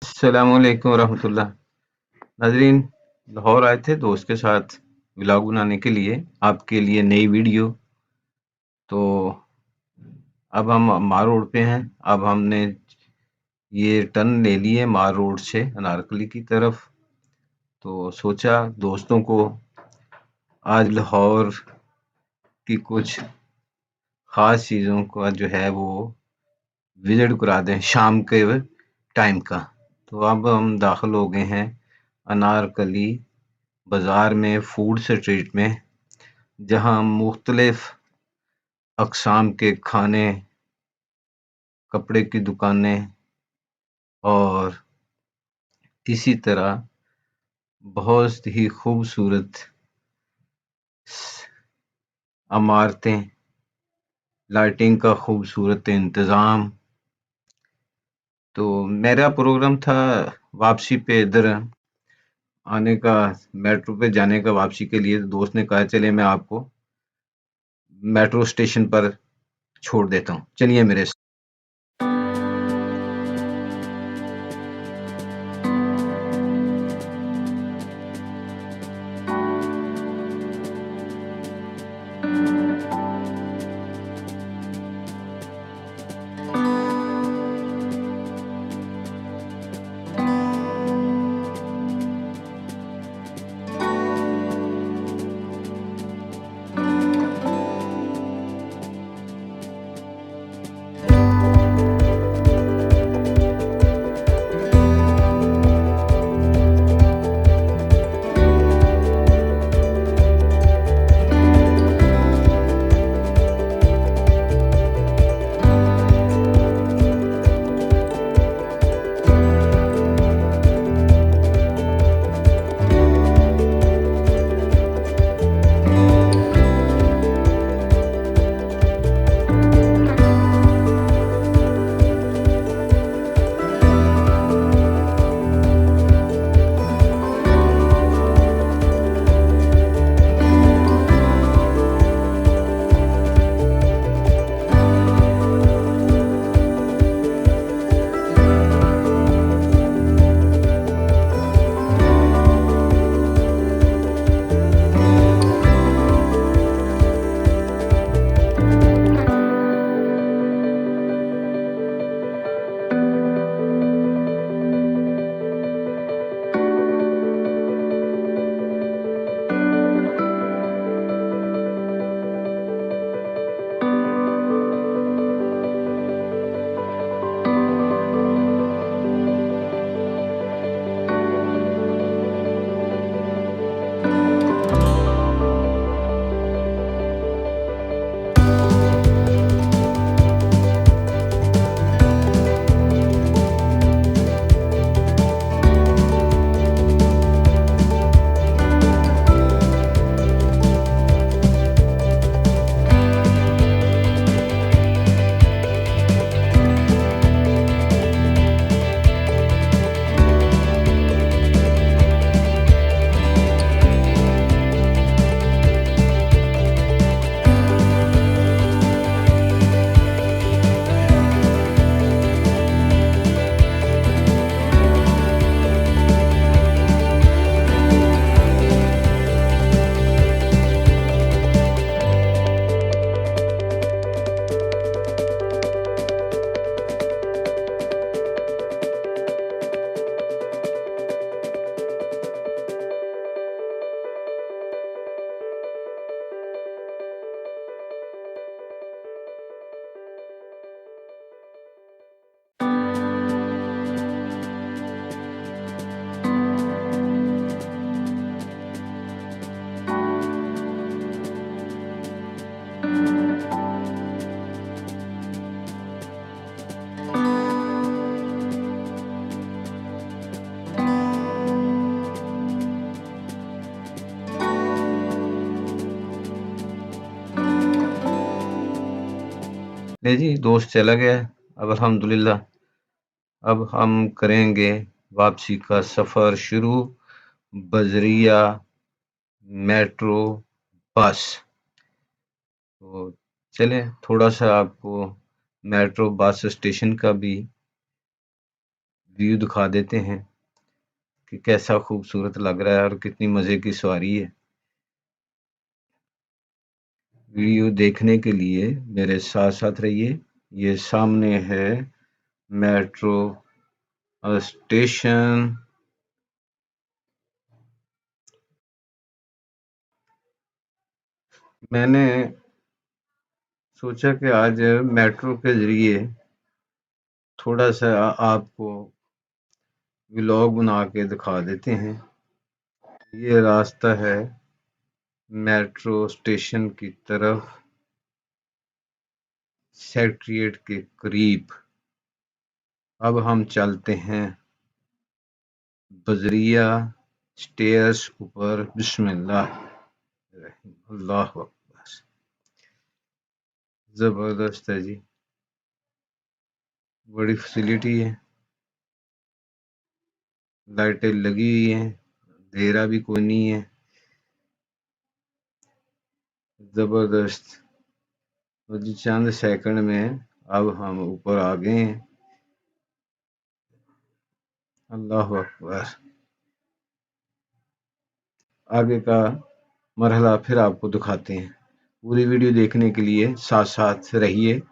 अस्सलामुअलैकुम वरहमतुल्लाह। नाज़रीन, लाहौर आए थे दोस्त के साथ व्लॉग बनाने के लिए, आपके लिए नई वीडियो। तो अब हम मार रोड पे हैं। अब हमने ये टर्न ले लिए मार रोड से अनारकली की तरफ। तो सोचा दोस्तों को आज लाहौर की कुछ ख़ास चीज़ों का जो है वो विज़िट करा दें शाम के टाइम का। तो अब हम दाखिल हो गए हैं अनारकली बाज़ार में, फूड स्ट्रीट में, जहाँ मुख्तलिफ अक़साम के खाने, कपड़े की दुकानें और इसी तरह बहुत ही खूबसूरत इमारतें, लाइटिंग का खूबसूरत इंतज़ाम। तो मेरा प्रोग्राम था वापसी पे इधर आने का, मेट्रो पे जाने का वापसी के लिए। दोस्त ने कहा चलिए मैं आपको मेट्रो स्टेशन पर छोड़ देता हूँ, चलिए मेरे साथ। ले जी, दोस्त चला गया। अब अल्हम्दुलिल्लाह, अब हम करेंगे वापसी का सफ़र शुरू बजरिया मेट्रो बस। तो चलें थोड़ा सा आपको मेट्रो बस स्टेशन का भी व्यू दिखा देते हैं कि कैसा खूबसूरत लग रहा है और कितनी मज़े की सवारी है। वीडियो देखने के लिए मेरे साथ-साथ रहिए। ये सामने है मेट्रो स्टेशन। मैंने सोचा कि आज मेट्रो के ज़रिए थोड़ा-सा आपको व्लॉग बना के दिखा देते हैं। ये रास्ता है मेट्रो स्टेशन की तरफ, सेक्रेटेरिएट के करीब। अब हम चलते हैं बजरिया स्टेयर्स ऊपर। बिस्मिल्लाह, अल्लाह अकबर। ज़बरदस्त है जी, बड़ी फैसिलिटी है, लाइटें लगी हुई हैं, अंधेरा भी कोई नहीं है। ज़बरदस्त। तो जी चंद सेकंड में अब हम ऊपर आ गए हैं। अल्लाह अकबर। आगे का मरहला फिर आपको दिखाते हैं। पूरी वीडियो देखने के लिए साथ साथ रहिए।